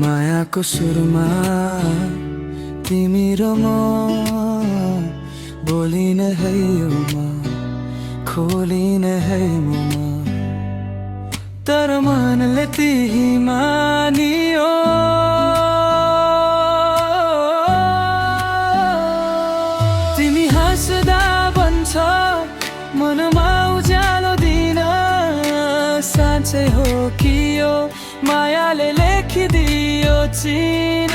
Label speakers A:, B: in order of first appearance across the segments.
A: मायाको सुरुमा तिमी र म बोलिन है युमा खोलिन है मुमा तर मनले तिही मानियो तिमी हाँस्दा भन्छ मनमा उज्यालो दिन साँच्चै हो कि यो मायाले लेखिदियो चिन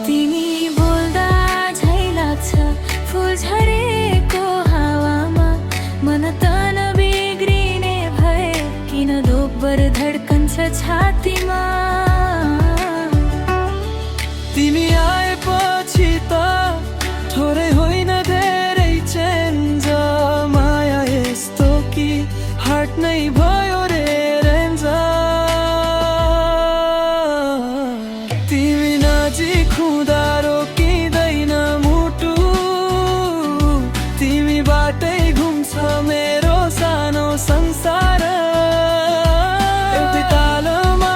B: तिमी बोल्दा झै लाग्छ फुल झरेको हावामा मन तन बिग्रिने भए किन दोब्बर धड्कन्छ छातीमा
A: तिमी आएपछि त थोरै होइन धेरै चेन्ज माया यस्तो कि हार्ट नै भयो रे रेन्ज तिमी नजिक हुँदा रोकिँदैन मुटु तिमीबाटै घुम्छ मेरो सानो संसार एउटै तालमा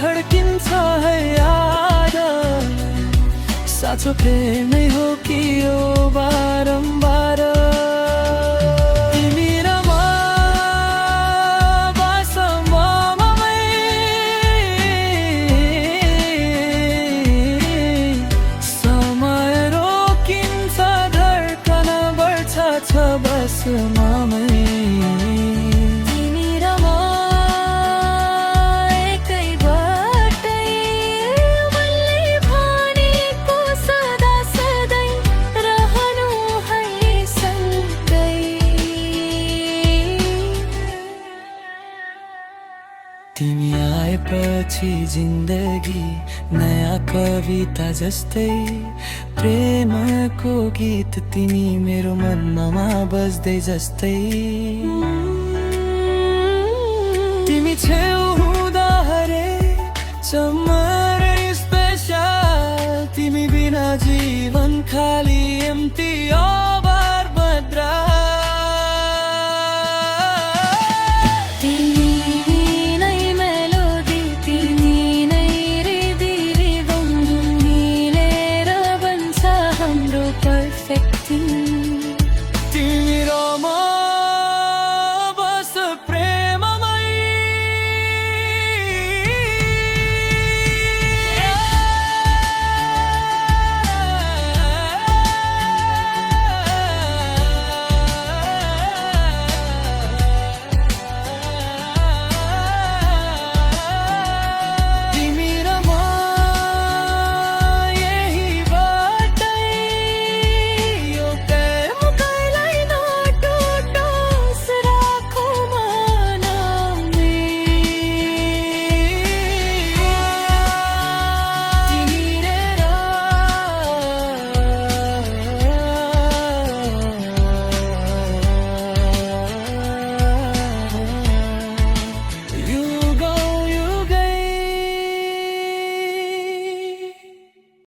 A: धड्किन्छ है याद साँचो प्रेम नै हो कि यो बारम्बार तिमी र म बासममै समय रोकिन्छ धड्कन बढ्छ छ बसममै तिमी आएपछि जिन्दगी नयाँ कविता जस्तै प्रेमको गीत तिमी मेरो मनमा बज्दै जस्तै तिमी छेउ हुँदा हरे चम्मरै स्पेशल तिमी बिना जीवन खाली एम्टी ओभर भद्रा
B: perfect thing